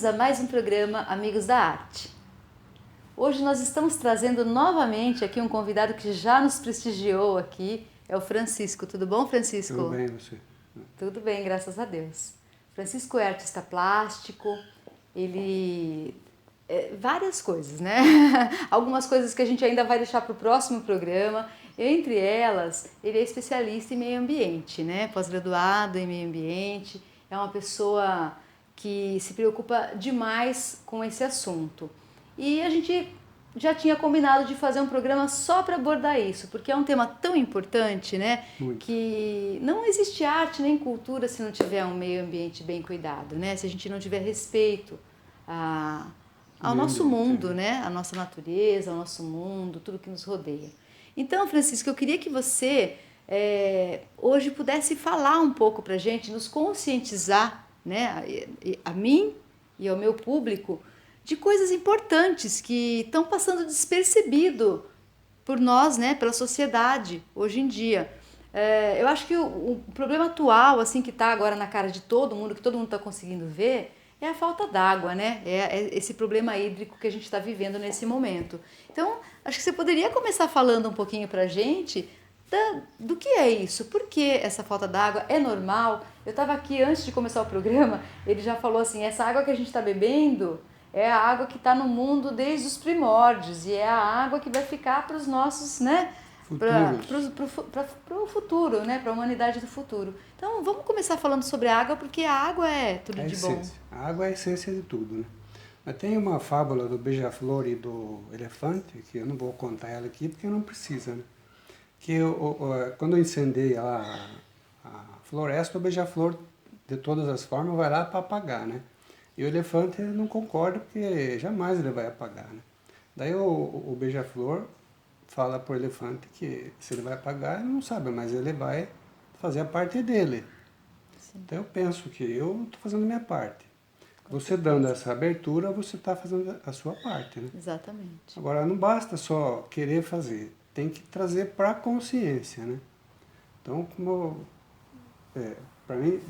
a mais um programa Amigos da Arte. Hoje nós estamos trazendo novamente aqui um convidado que já nos prestigiou aqui, é o Francisco. Tudo bom, Francisco? Tudo bem, você? Tudo bem, graças a Deus. Francisco é artista plástico, ele... várias coisas, né? Algumas coisas que a gente ainda vai deixar para o próximo programa. Entre elas, ele é especialista em meio ambiente, né? Pós-graduado em meio ambiente, é uma pessoa que se preocupa demais com esse assunto. E a gente já tinha combinado de fazer um programa só para abordar isso, porque é um tema tão importante, né? Muito. Que não existe arte nem cultura se não tiver um meio ambiente bem cuidado, né? Se a gente não tiver respeito ao nosso mundo, né? A nossa natureza, ao nosso mundo, tudo que nos rodeia. Então, Francisco, eu queria que você hoje pudesse falar um pouco para a gente, nos conscientizar, né? A mim e ao meu público, de coisas importantes que estão passando despercebido por nós, né? Pela sociedade, hoje em dia. Eu acho que o problema atual, assim, que está agora na cara de todo mundo, que todo mundo está conseguindo ver, é a falta d'água, né? É esse problema hídrico que a gente está vivendo nesse momento. Então, acho que você poderia começar falando um pouquinho para a gente do que é isso, por que essa falta d'água é normal. Eu estava aqui antes de começar o programa, ele já falou assim, essa água que a gente está bebendo é a água que está no mundo desde os primórdios e é a água que vai ficar para os nossos, né? Para o futuro, né? Para a humanidade do futuro. Então, vamos começar falando sobre a água, porque a água é tudo de bom. A água é a essência de tudo, né? Mas tem uma fábula do beija-flor e do elefante, que eu não vou contar ela aqui, porque não precisa, né? Que quando eu incendei a floresta, o beija-flor, de todas as formas, vai lá para apagar, né? E o elefante não concorda, porque jamais ele vai apagar, né? Daí o beija-flor fala para o elefante que se ele vai apagar, ele não sabe, mas ele vai fazer a parte dele. Sim. Então eu penso que eu estou fazendo a minha parte. Você dando essa abertura, você está fazendo a sua parte, né? Exatamente. Agora, não basta só querer fazer, tem que trazer para a consciência, né? Então, para mim,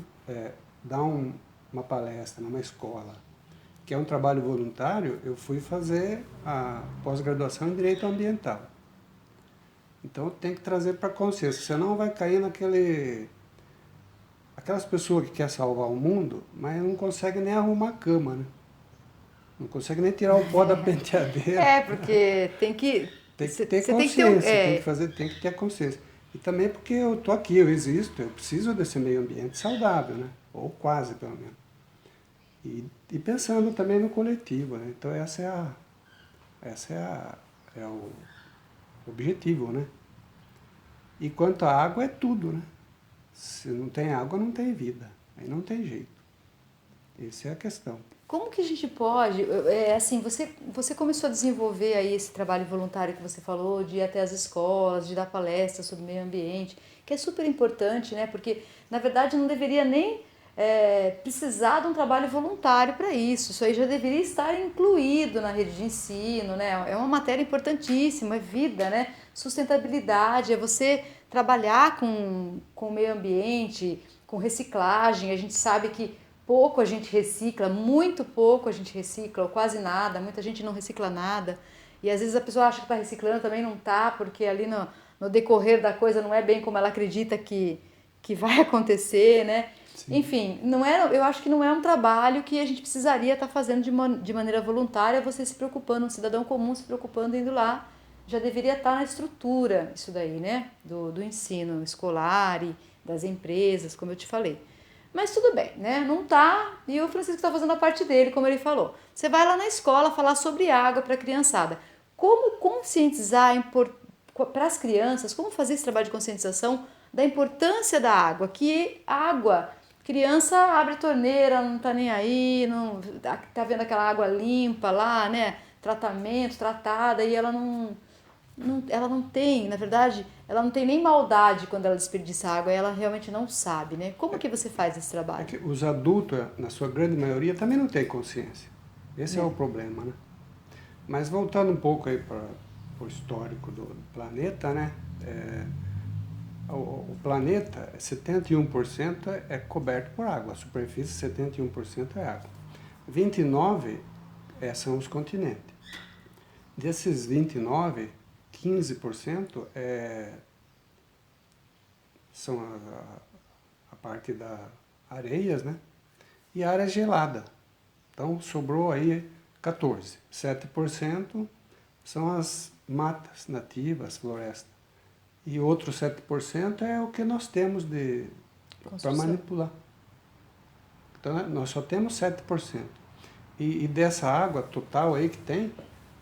dar uma palestra numa escola, que é um trabalho voluntário, eu fui fazer a pós-graduação em Direito Ambiental. Então tem que trazer para a consciência, senão vai cair aquelas pessoas que querem salvar o mundo, mas não conseguem nem arrumar a cama, né? Não conseguem nem tirar o pó da penteadeira. Porque tem que ter consciência, tem que ter consciência. E também porque eu tô aqui, eu existo, eu preciso desse meio ambiente saudável, né? Ou quase, pelo menos. E pensando também no coletivo, né? Então esse é o objetivo, né? E quanto à água, é tudo, né? Se não tem água, não tem vida. Aí não tem jeito. Essa é a questão. Como que a gente pode... assim, você começou a desenvolver aí esse trabalho voluntário que você falou, de ir até as escolas, de dar palestras sobre meio ambiente, que é super importante, né? Porque, na verdade, não deveria nem precisar de um trabalho voluntário para isso. Isso aí já deveria estar incluído na rede de ensino, né? É uma matéria importantíssima, é vida, né? Sustentabilidade, é você trabalhar com o meio ambiente, com reciclagem. A gente sabe que pouco a gente recicla, muito pouco a gente recicla, ou quase nada, muita gente não recicla nada. E às vezes a pessoa acha que está reciclando, também não está, porque ali no decorrer da coisa não é bem como ela acredita que vai acontecer, né? Sim. Enfim, eu acho que não é um trabalho que a gente precisaria estar fazendo de maneira voluntária, você se preocupando, um cidadão comum se preocupando, indo lá, já deveria estar na estrutura isso daí, né? Do ensino escolar e das empresas, como eu te falei. Mas tudo bem, né? Não tá, e o Francisco está fazendo a parte dele, como ele falou. Você vai lá na escola falar sobre água para a criançada. Como conscientizar para as crianças, como fazer esse trabalho de conscientização da importância da água, que água, criança abre a torneira, não tá nem aí, não tá vendo aquela água limpa lá, né? Tratamento, tratada, e ela não tem, na verdade, ela não tem nem maldade quando ela desperdiça água, ela realmente não sabe, né? Como que você faz esse trabalho? É que os adultos, na sua grande maioria, também não têm consciência. Esse é o problema, né? Mas voltando um pouco aí para o histórico do planeta, né? O planeta, 71% é coberto por água, a superfície 71% é água. 29 são os continentes. Desses 29, 15% são a parte da areias, né? E área gelada. Então sobrou aí 14. 7% são as matas nativas, florestas. E outros 7% é o que nós temos para manipular. Então nós só temos 7%. E dessa água total aí que tem,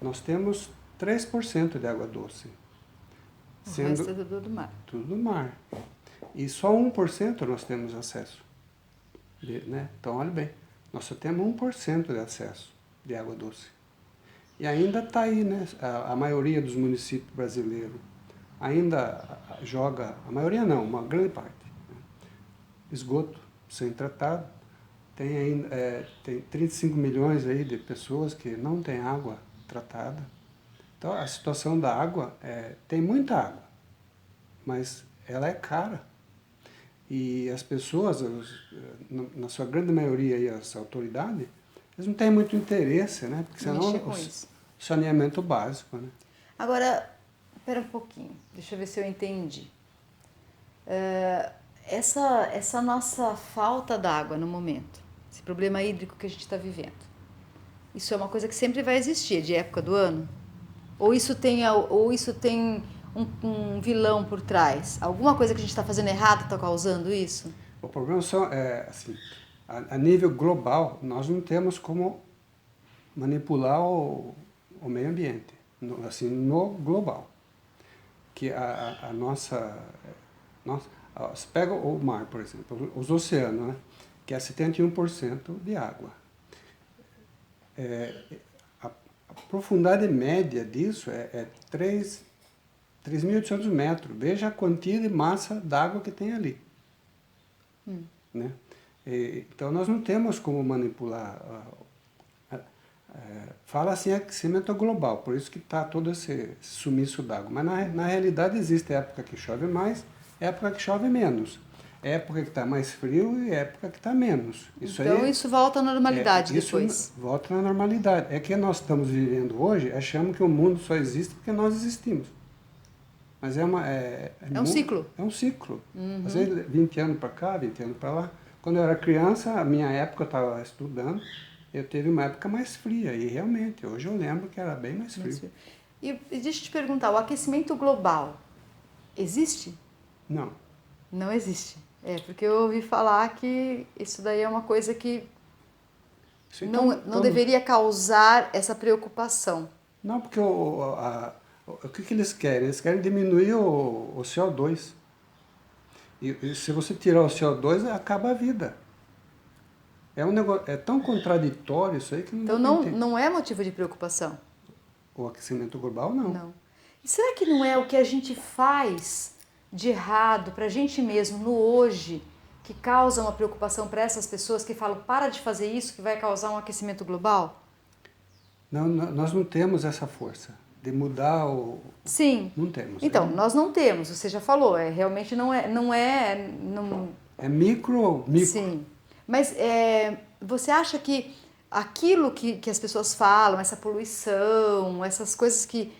nós temos 3% de água doce. O resto é tudo do mar. Tudo do mar. E só 1% nós temos acesso. Né? Então, olha bem, nós só temos 1% de acesso de água doce. E ainda está aí, né? A maioria dos municípios brasileiros ainda joga, a maioria não, uma grande parte, né? Esgoto sem tratado. Tem ainda tem 35 milhões aí de pessoas que não têm água tratada. Então, a situação da água, tem muita água, mas ela é cara. E as pessoas, na sua grande maioria, aí, as autoridades, eles não têm muito interesse, né? Porque senão o saneamento básico, né? Agora, espera um pouquinho, deixa eu ver se eu entendi. Essa nossa falta d'água no momento, esse problema hídrico que a gente está vivendo, isso é uma coisa que sempre vai existir, de época do ano? Ou isso tem um vilão por trás? Alguma coisa que a gente está fazendo errado está causando isso? O problema assim, a nível global, nós não temos como manipular o meio ambiente, assim, no global. Que a nossa, você pega o mar, por exemplo, os oceanos, né, que é 71% de água. A profundidade média disso é 3.800 metros. Veja a quantia de massa d'água que tem ali. Né? Então nós não temos como manipular. Fala assim aquecimento global, por isso que está todo esse sumiço d'água. Mas na realidade existe época que chove mais, época que chove menos. Época que está mais frio e época que está menos. Isso volta à normalidade depois. Isso volta à normalidade. É que nós estamos vivendo hoje, achamos que o mundo só existe porque nós existimos. Mas é um ciclo. É um ciclo. Às vezes 20 anos para cá, 20 anos para lá. Quando eu era criança, a minha época eu estava estudando, eu teve uma época mais fria. E realmente, hoje eu lembro que era bem mais frio. E deixa eu te perguntar, o aquecimento global existe? Não. Não existe. Porque eu ouvi falar que isso daí é uma coisa que não deveria causar essa preocupação. Não, porque o que eles querem? Eles querem diminuir o CO2. E se você tirar o CO2, acaba a vida. É um negócio, é tão contraditório isso aí que não Então não é motivo de preocupação? O aquecimento global, não. Não. E será que não é o que a gente faz de errado para a gente mesmo no hoje que causa uma preocupação para essas pessoas que falam para de fazer isso que vai causar um aquecimento global? Não, nós não temos essa força de mudar o... Sim. Não temos. Então, nós não temos, você já falou, realmente não é... É micro. Sim. Mas você acha que aquilo que as pessoas falam, essa poluição, essas coisas que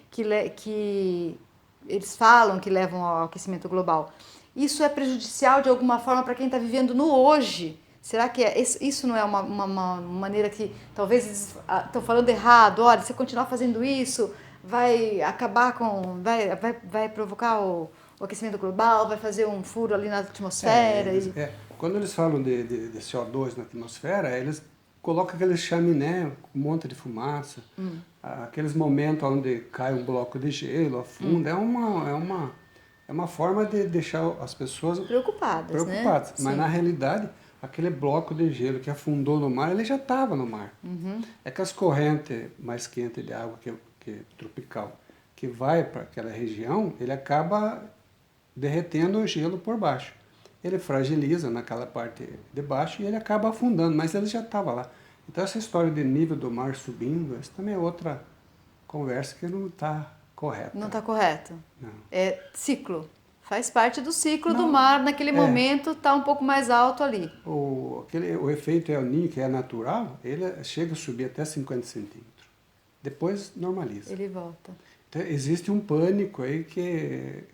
eles falam que levam ao aquecimento global, isso é prejudicial de alguma forma para quem está vivendo no hoje? Será que isso não é uma maneira que talvez eles estão falando errado? Olha, se continuar fazendo isso, vai acabar com... vai provocar o aquecimento global, vai fazer um furo ali na atmosfera. Quando eles falam de CO2 na atmosfera, eles colocam aquele chaminé com um monte de fumaça, aqueles momentos onde cai um bloco de gelo, afunda, é uma forma de deixar as pessoas preocupadas, né? Mas Sim. na realidade, aquele bloco de gelo que afundou no mar, ele já estava no mar. É que as correntes mais quentes de água, que é tropical, que vai para aquela região, ele acaba derretendo o gelo por baixo. Ele fragiliza naquela parte de baixo e ele acaba afundando, mas ele já estava lá. Então essa história de nível do mar subindo, isso também é outra conversa que não está correta. Não está correto? Não. É ciclo. Faz parte do ciclo do Não, mar, naquele é. momento está um pouco mais alto ali. O efeito El Niño, que é natural, ele chega a subir até 50 centímetros. Depois normaliza. Ele volta. Então, existe um pânico aí que,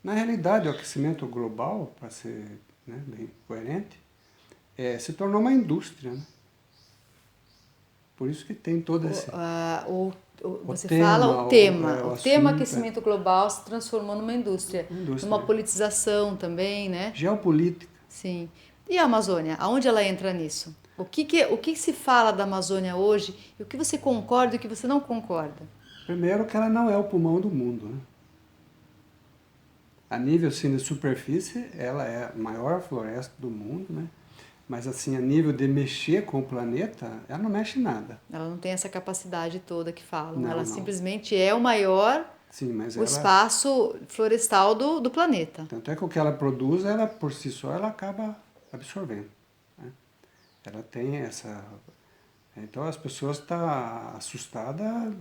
na realidade, o aquecimento global, para ser, né, bem coerente, se tornou uma indústria, né? Por isso que tem todo esse... Você tema, fala o tema. o O tema assunto, aquecimento global se transformou numa indústria. indústria. Numa politização também, né? Geopolítica. Sim. E a Amazônia? Aonde ela entra nisso? O que se fala da Amazônia hoje? E o que você concorda e o que você não concorda? Primeiro que ela não é o pulmão do mundo, né? A nível assim, de superfície, ela é a maior floresta do mundo, né? Mas assim, a nível de mexer com o planeta, ela não mexe nada. Ela não tem essa capacidade toda que falam. Não, Ela não. simplesmente é o maior Sim, mas o ela... espaço florestal do planeta. Tanto é que o que ela produz, ela por si só, ela acaba absorvendo, né? Ela tem essa... Então as pessoas estão assustadas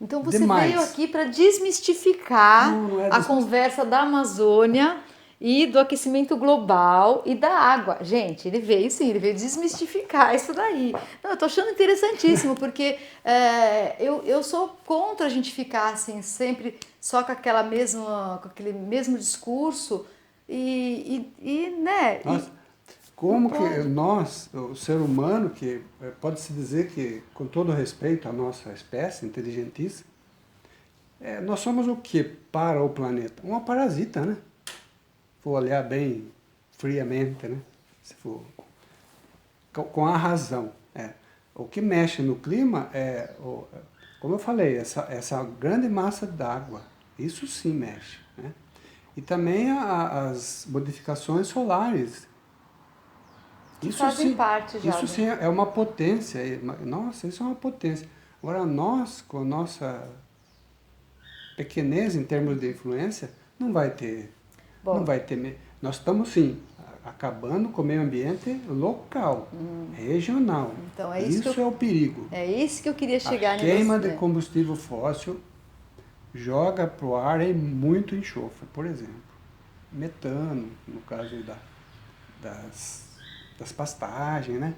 Então você demais. veio aqui para desmistificar Não é a conversa da Amazônia e do aquecimento global e da água. Gente, ele veio sim, ele veio desmistificar isso daí. Não, eu tô achando interessantíssimo, porque eu sou contra a gente ficar assim, sempre só com com aquele mesmo discurso né? Nossa, como que nós, o ser humano, que pode-se dizer que, com todo respeito à nossa espécie inteligentíssima, nós somos o que para o planeta? Uma parasita, né? Se for olhar bem friamente, né? Se for com a razão. O que mexe no clima como eu falei, essa grande massa d'água. Isso sim mexe, né? E também as modificações solares. Que Isso fazem sim, parte já. isso sim é uma potência. Nossa, isso é uma potência. Agora nós, com a nossa pequenez em termos de influência, não vai ter. Bom, Não vai ter. Nós estamos sim acabando com o meio ambiente local, regional. Então Isso é o perigo. É isso que eu queria chegar A queima de combustível fóssil joga para o ar muito enxofre, por exemplo. Metano, no caso das pastagens, né?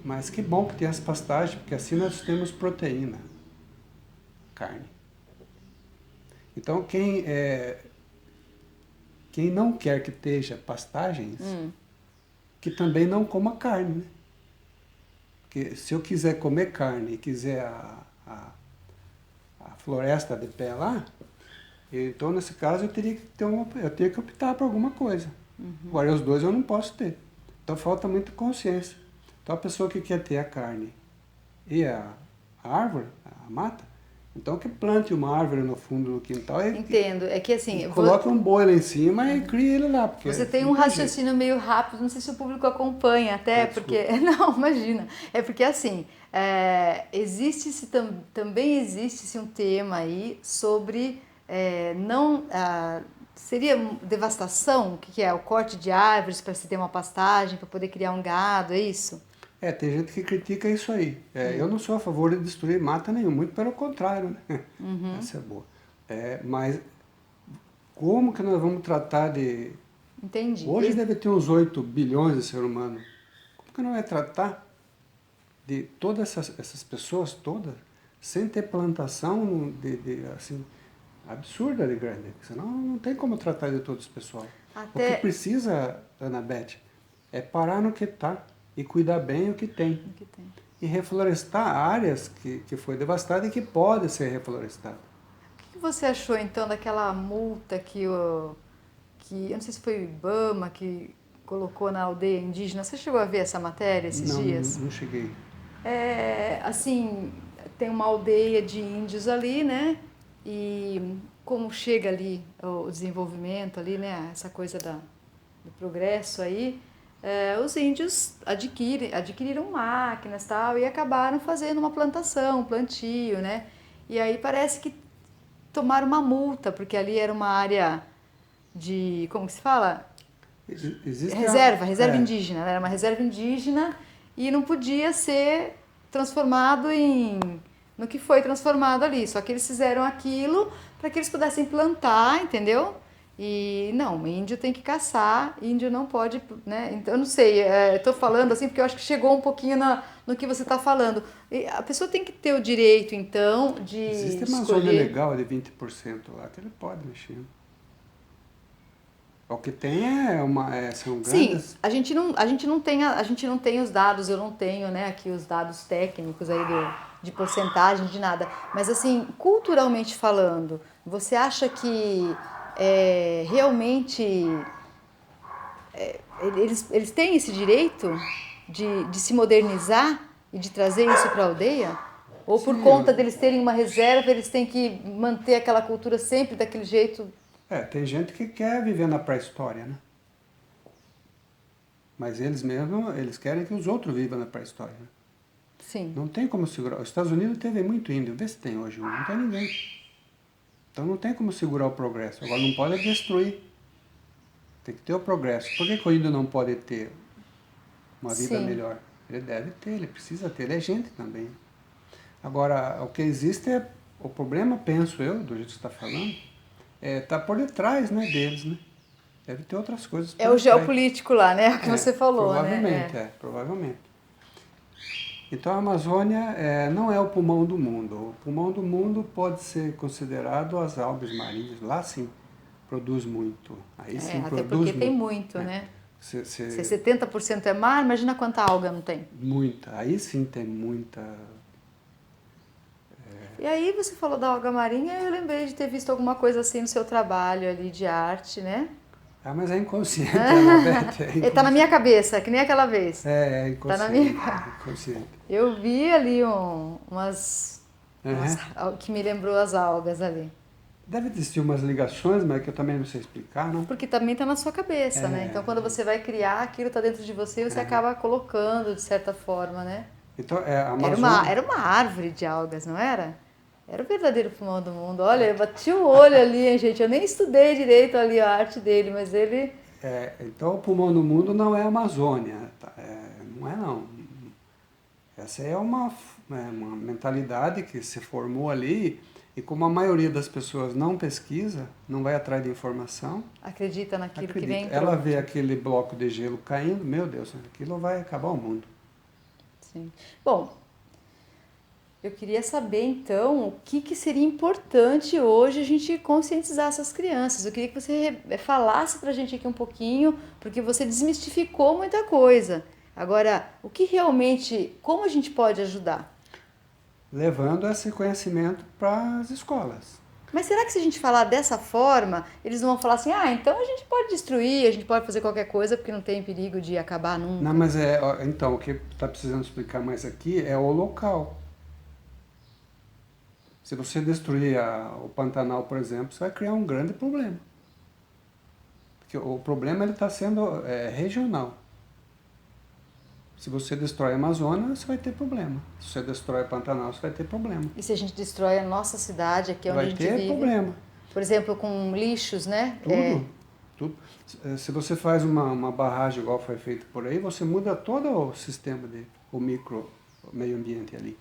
Mas que bom que tem as pastagens, porque assim nós temos proteína, carne. Então quem não quer que esteja pastagens, que também não coma carne, né? Porque se eu quiser comer carne e quiser a floresta de pé lá, então nesse caso eu teria que optar por alguma coisa. Agora os dois eu não posso ter. Então falta muita consciência. Então a pessoa que quer ter a carne e a árvore, a mata, então que plante uma árvore no fundo do quintal Entendo, é que assim... coloque um boi lá em cima e crie ele lá. Porque você tem um raciocínio meio rápido, não sei se o público acompanha até, porque... Não, imagina. É porque assim, também existe um tema aí sobre seria devastação, o que é? O corte de árvores para se ter uma pastagem, para poder criar um gado, é isso? Tem gente que critica isso aí. Eu não sou a favor de destruir mata nenhuma, muito pelo contrário, né? Essa é boa. Mas como que nós vamos tratar de... Entendi. Hoje deve ter uns 8 bilhões de seres humanos. Como que não é tratar de todas essas pessoas todas sem ter plantação assim, absurda de grande? Senão não tem como tratar de todo esse pessoal. O que precisa, Ana Beth, é parar no que está e cuidar bem o que tem. E reflorestar áreas que foi devastada e que pode ser reflorestada. O que você achou então daquela multa que eu não sei se foi o IBAMA que colocou na aldeia indígena? Você chegou a ver essa matéria esses dias? Não cheguei. Assim, tem uma aldeia de índios ali, né? E como chega ali o desenvolvimento ali, né? Essa coisa do progresso aí, os índios adquiriram máquinas tal, e acabaram fazendo uma plantação, um plantio, né? E aí parece que tomaram uma multa, porque ali era uma área de, como que se fala? Reserva indígena, era uma reserva indígena e não podia ser transformado no que foi transformado ali, só que eles fizeram aquilo para que eles pudessem plantar, entendeu? E não, índio tem que caçar, índio não pode, né? Então, eu não sei, estou falando assim porque eu acho que chegou um pouquinho no que você está falando. E a pessoa tem que ter o direito, então, de Existe uma zona escolher. legal de 20% lá que ele pode mexer. O que tem são Sim, grandes. a gente não tem os dados, eu não tenho, né, aqui os dados técnicos aí de porcentagem, de nada. Mas assim, culturalmente falando, você acha que realmente eles têm esse direito de se modernizar e de trazer isso para a aldeia? Ou por Sim, conta deles terem uma reserva, eles têm que manter aquela cultura sempre daquele jeito? tem gente que quer viver na pré-história, né? Mas eles mesmos, eles querem que os outros vivam na pré-história, né? Sim. Não tem como segurar. Os Estados Unidos teve muito índio, vê se tem hoje um, não tem ninguém. Então não tem como segurar o progresso. Agora não pode destruir. Tem que ter o progresso. Por que o índio não pode ter uma vida Sim. melhor? Ele deve ter, ele precisa ter, ele é gente também. Agora, o que existe é, o problema, penso eu, do jeito que você está falando, tá por detrás, né, deles, né? Deve ter outras coisas É por o detrás. geopolítico lá, né? O que você falou, né? Provavelmente, provavelmente. Então a Amazônia não é o pulmão do mundo. O pulmão do mundo pode ser considerado as algas marinhas. Lá sim, produz muito. Aí sim Até produz porque tem muito. muito, É. né? Se, Se se, 70% é mar, imagina quanta alga não tem. muita. Aí sim tem muita. E aí você falou da alga marinha e eu lembrei de ter visto alguma coisa assim no seu trabalho ali de arte, né? Ah, mas é inconsciente, Anabete, é Ele tá na minha inconsciente. cabeça, que nem aquela vez. É Tá na minha. inconsciente, inconsciente. Eu vi ali umas Uhum. que me lembrou as algas ali. Deve existir umas ligações, mas que eu também não sei explicar, não? Porque também tá na sua cabeça, né? Então quando você vai criar, aquilo tá dentro de você e você acaba colocando de certa forma, né? Então, a Amazônia... Era uma árvore de algas, não era? Era o verdadeiro pulmão do mundo. Olha, eu bati o olho ali, hein, gente. Eu nem estudei direito ali a arte dele, mas ele. Então, o pulmão do mundo não é a Amazônia, tá? Não é não. Essa é uma mentalidade que se formou ali e como a maioria das pessoas não pesquisa, não vai atrás de informação, Acredita naquilo que vem acredita. Ela pronto. vê aquele bloco de gelo caindo, meu Deus, aquilo vai acabar o mundo. Sim. Bom, eu queria saber então o que seria importante hoje a gente conscientizar essas crianças. Eu queria que você falasse pra gente aqui um pouquinho, porque você desmistificou muita coisa. Agora, o que realmente, como a gente pode ajudar? Levando esse conhecimento para as escolas. Mas será que se a gente falar dessa forma, eles não vão falar assim, ah, então a gente pode destruir, a gente pode fazer qualquer coisa porque não tem perigo de acabar Não, nunca? mas então, o que está precisando explicar mais aqui é o local. Se você destruir o Pantanal, por exemplo, você vai criar um grande problema. Porque o problema está sendo regional. Se você destrói a Amazônia, você vai ter problema. Se você destrói o Pantanal, você vai ter problema. E se a gente destrói a nossa cidade, aqui onde a Vai gente ter vive, problema. por exemplo, com lixos, né? Tudo. Tudo. Se você faz uma barragem igual foi feito por aí, você muda todo o sistema, o micro meio ambiente ali.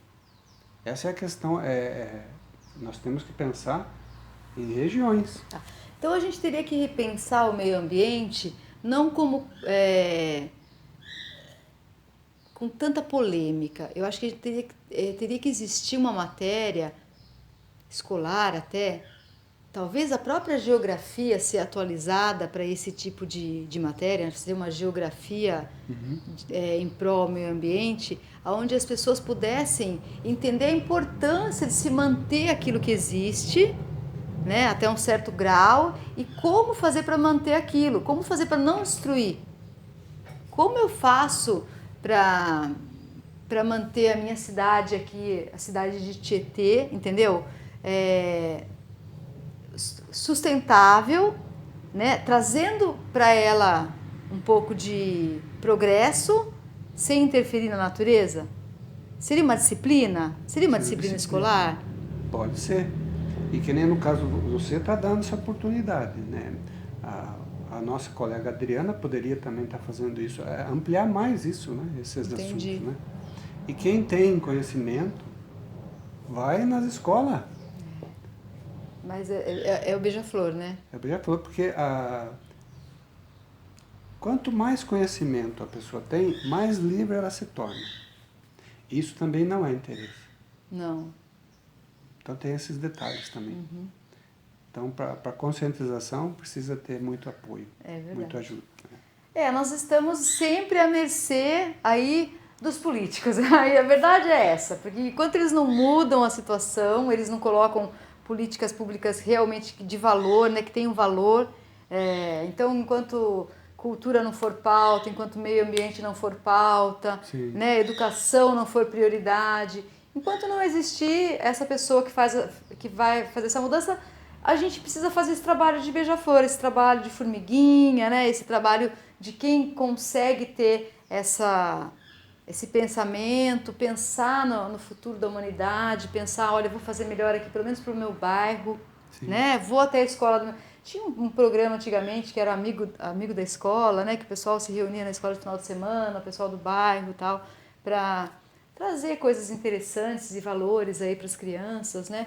Essa é a questão. Nós temos que pensar em regiões. Então a gente teria que repensar o meio ambiente não como com tanta polêmica. Eu acho que a gente teria que existir uma matéria escolar até, talvez a própria geografia ser atualizada para esse tipo de matéria, fazer uma geografia em prol ao meio ambiente, onde as pessoas pudessem entender a importância de se manter aquilo que existe, né, até um certo grau, e como fazer para manter aquilo, como fazer para não destruir. Como eu faço para manter a minha cidade aqui, a cidade de Tietê, entendeu? Sustentável, né? Trazendo para ela um pouco de progresso, sem interferir na natureza? Seria uma disciplina? Seria uma disciplina escolar? Pode ser. E que nem no caso você está dando essa oportunidade, né? A nossa colega Adriana poderia também estar fazendo isso, ampliar mais isso, né? Esses Entendi. assuntos, né? E quem tem conhecimento, vai nas escolas. Mas é o beija-flor, né? É o beija-flor porque quanto mais conhecimento a pessoa tem, mais livre ela se torna. Isso também não é interesse. Não. Então tem esses detalhes também. Uhum. Então, para conscientização, precisa ter muito apoio, É verdade. muito ajuda. Nós estamos sempre à mercê aí dos políticos. Aí a verdade é essa, porque enquanto eles não mudam a situação, eles não colocam políticas públicas realmente de valor, né, que tenham valor. Então, enquanto cultura não for pauta, enquanto meio ambiente não for pauta, né, educação não for prioridade, enquanto não existir essa pessoa que vai fazer essa mudança, a gente precisa fazer esse trabalho de beija-flor, esse trabalho de formiguinha, né, esse trabalho de quem consegue ter esse pensamento, pensar no futuro da humanidade, pensar, olha, eu vou fazer melhor aqui, pelo menos para o meu bairro, né? Vou até a escola. Tinha um programa antigamente que era amigo da escola, né? Que o pessoal se reunia na escola no final de semana, o pessoal do bairro e tal, para trazer coisas interessantes e valores aí para as crianças, né?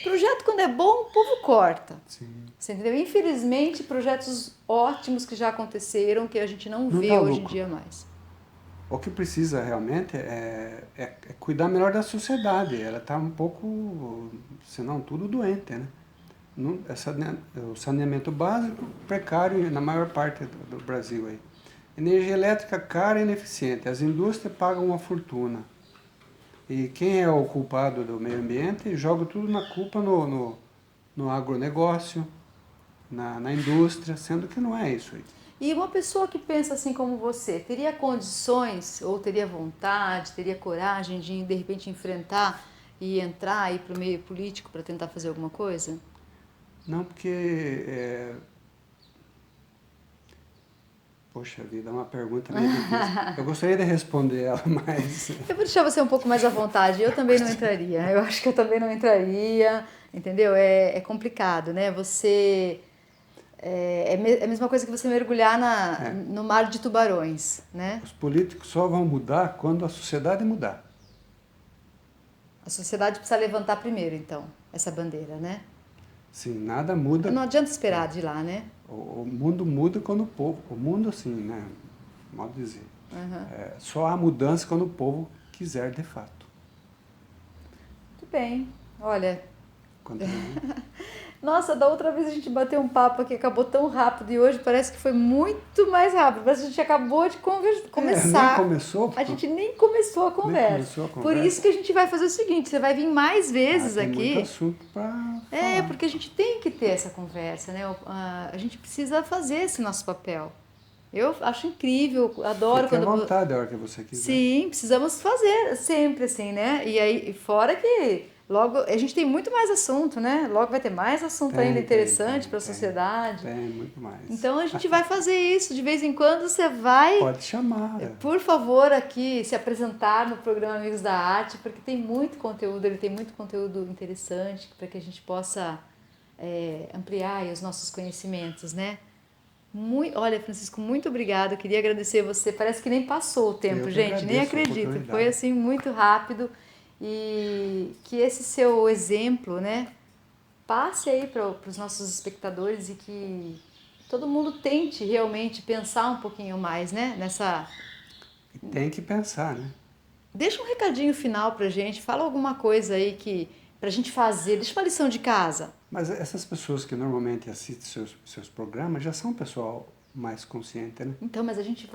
Projeto quando é bom, o povo corta. Você entendeu? Infelizmente, projetos ótimos que já aconteceram, que a gente não vê hoje em dia mais. O que precisa realmente é cuidar melhor da sociedade. Ela está um pouco, se não tudo, doente, né? O saneamento básico precário na maior parte do Brasil aí. Energia elétrica cara e ineficiente. As indústrias pagam uma fortuna. E quem é o culpado do meio ambiente joga tudo na culpa no agronegócio, na indústria, sendo que não é isso aí. E uma pessoa que pensa assim como você, teria condições, ou teria vontade, teria coragem de repente enfrentar e entrar aí para o meio político para tentar fazer alguma coisa? Não, porque... Poxa vida, é uma pergunta meio difícil. Eu gostaria de responder ela, mas... Eu vou deixar você um pouco mais à vontade. Eu também não entraria. Eu acho que eu também não entraria, entendeu? É complicado, né? Você... É a mesma coisa que você mergulhar no mar de tubarões, né? Os políticos só vão mudar quando a sociedade mudar. A sociedade precisa levantar primeiro, então, essa bandeira, né? Sim, nada muda... Não adianta esperar de lá, né? O mundo muda quando o povo... O mundo, assim, né? Mal dizer. Só há mudança quando o povo quiser, de fato. Muito bem. Olha... Continua. Nossa, da outra vez a gente bateu um papo aqui, acabou tão rápido, e hoje parece que foi muito mais rápido. Parece que a gente acabou de começar. Nem começou? A gente nem começou a conversa. Por isso que a gente vai fazer o seguinte, você vai vir mais vezes aqui. Tem muito assunto para falar. Porque a gente tem que ter essa conversa, né? A gente precisa fazer esse nosso papel. Eu acho incrível, adoro Fique quando... à vontade a hora que você quiser. Sim, precisamos fazer sempre assim, né? E aí, fora que... Logo, a gente tem muito mais assunto, né? Logo vai ter mais assunto ainda interessante para a sociedade. Tem muito mais. Então a gente vai fazer isso. De vez em quando você vai... Pode chamar. Por favor, aqui se apresentar no programa Amigos da Arte, porque tem muito conteúdo, ele tem muito conteúdo interessante para que a gente possa ampliar aí os nossos conhecimentos, né? Olha, Francisco, muito obrigada. Eu queria agradecer você. Parece que nem passou o tempo, gente. Nem acredito. Foi assim muito rápido. E que esse seu exemplo, né, passe aí para os nossos espectadores e que todo mundo tente realmente pensar um pouquinho mais, né, nessa... Tem que pensar, né? Deixa um recadinho final pra gente, fala alguma coisa aí pra gente fazer, deixa uma lição de casa. Mas essas pessoas que normalmente assistem seus programas já são pessoal mais consciente, né? Então, mas a gente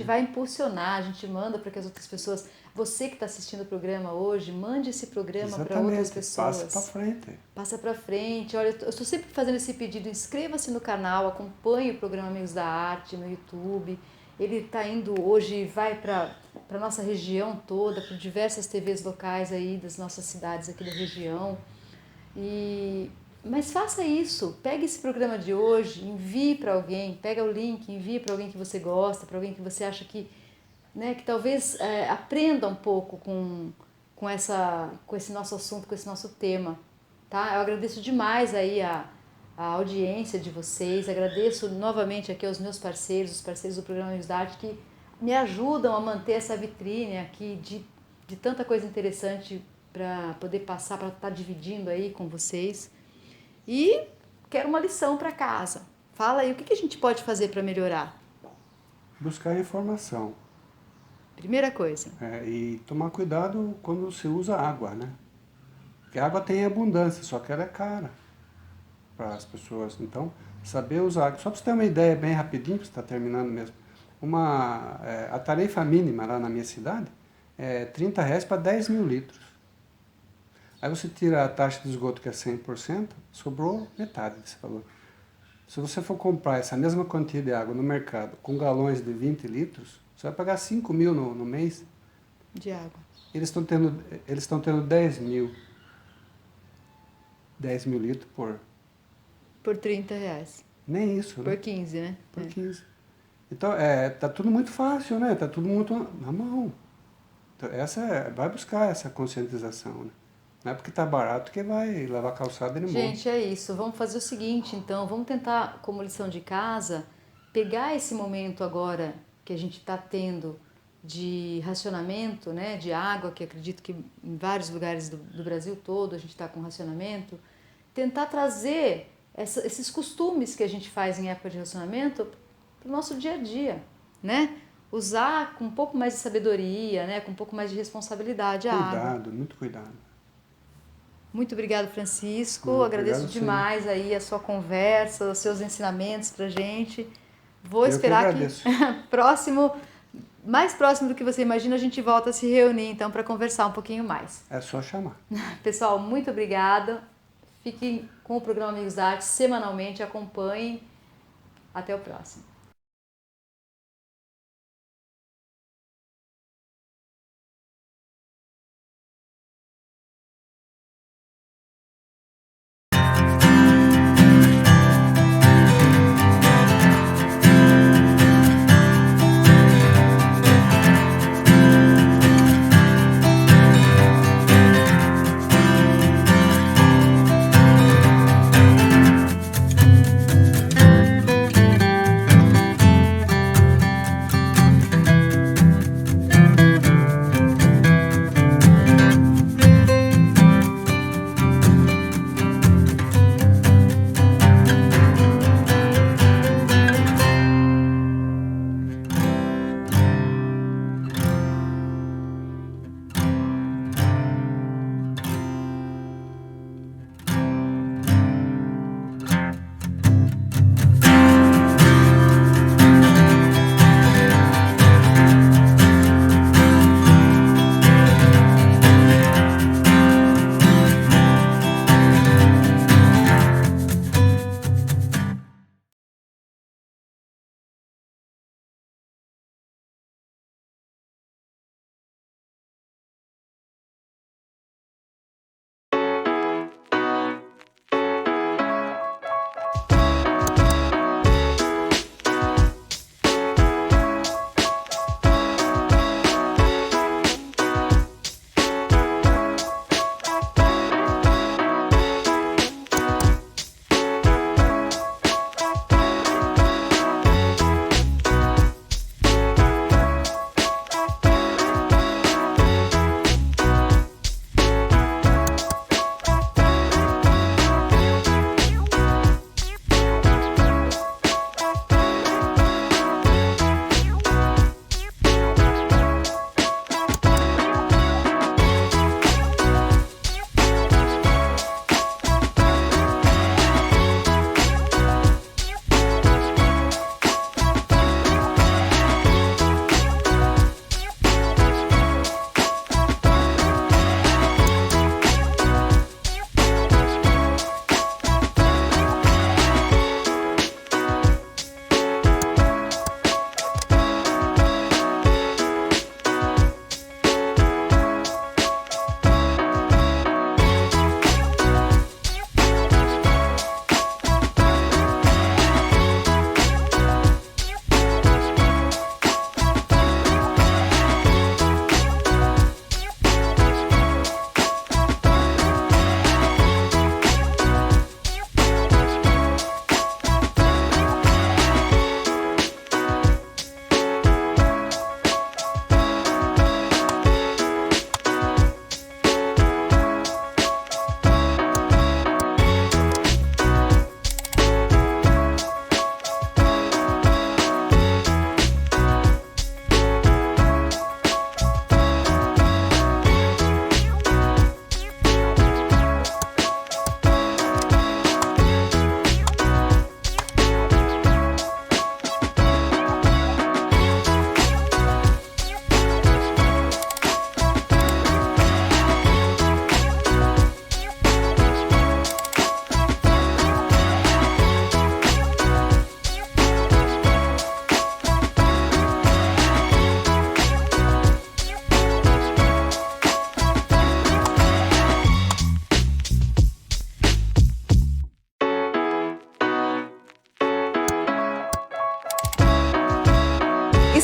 vai impulsionar, a gente manda para que as outras pessoas... Você que está assistindo o programa hoje, mande esse programa para outras pessoas. Passa para frente. Passa para frente. Olha, eu estou sempre fazendo esse pedido. Inscreva-se no canal, acompanhe o programa Amigos da Arte no YouTube. Ele está indo hoje, vai para a nossa região toda, para diversas TVs locais aí das nossas cidades aqui da região. Mas faça isso, pegue esse programa de hoje, envie para alguém, pega o link, envie para alguém que você gosta, para alguém que você acha que talvez aprenda um pouco com esse nosso assunto, com esse nosso tema, tá? Eu agradeço demais aí a audiência de vocês, agradeço novamente aqui aos meus parceiros, os parceiros do programa Amigos da Arte, que me ajudam a manter essa vitrine aqui de tanta coisa interessante para poder passar, para estar dividindo aí com vocês. E quero uma lição para casa. Fala aí, o que a gente pode fazer para melhorar? Buscar informação. Primeira coisa. E tomar cuidado quando você usa água, né? Porque a água tem abundância, só que ela é cara para as pessoas. Então, saber usar água. Só para você ter uma ideia bem rapidinho, que você está terminando mesmo. A tarifa mínima lá na minha cidade é R$ 30 para 10 mil litros. Aí você tira a taxa de esgoto, que é 100%, sobrou metade desse valor. Se você for comprar essa mesma quantia de água no mercado com galões de 20 litros, você vai pagar 5 mil no mês. De água. Eles estão tendo 10 mil litros Por R$ 30. Nem isso, né? Por 15, né? Por 15. Então, tá tudo muito fácil, né? Tá tudo muito na mão. Então, vai buscar essa conscientização, né? Não é porque tá barato que vai lavar calçada e embora. Gente, é isso. Vamos fazer o seguinte, então. Vamos tentar, como lição de casa, pegar esse momento agora que a gente está tendo de racionamento, né, de água, que acredito que em vários lugares do Brasil todo a gente está com racionamento, tentar trazer esses costumes que a gente faz em época de racionamento para o nosso dia a dia, né? Usar com um pouco mais de sabedoria, né, com um pouco mais de responsabilidade a água. Cuidado, muito cuidado. Muito obrigado, Francisco. Agradeço demais aí a sua conversa, os seus ensinamentos pra gente. Vou esperar que mais próximo do que você imagina, a gente volta a se reunir então para conversar um pouquinho mais. É só chamar. Pessoal, muito obrigada. Fiquem com o programa Amigos da Arte semanalmente, acompanhem. Até o próximo.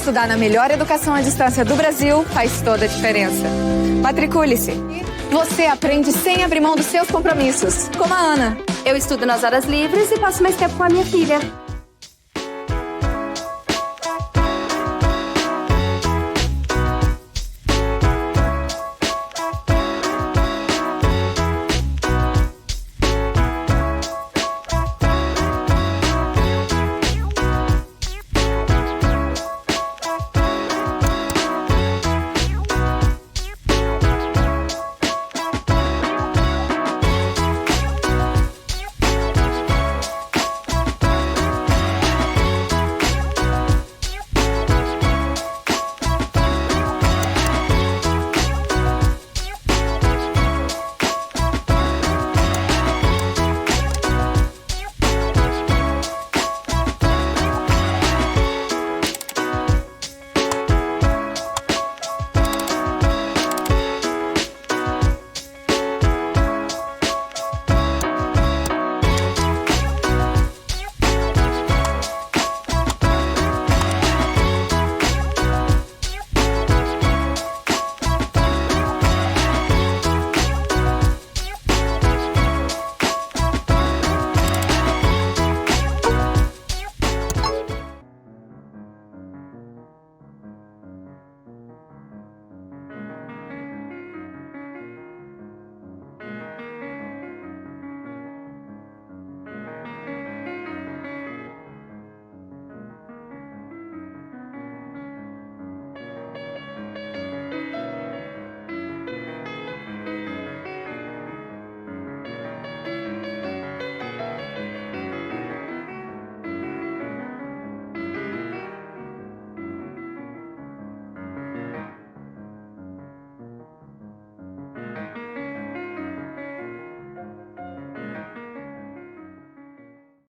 estudar na melhor educação à distância do Brasil faz toda a diferença. Matricule-se. Você aprende sem abrir mão dos seus compromissos, como a Ana. Eu estudo nas horas livres e passo mais tempo com a minha filha.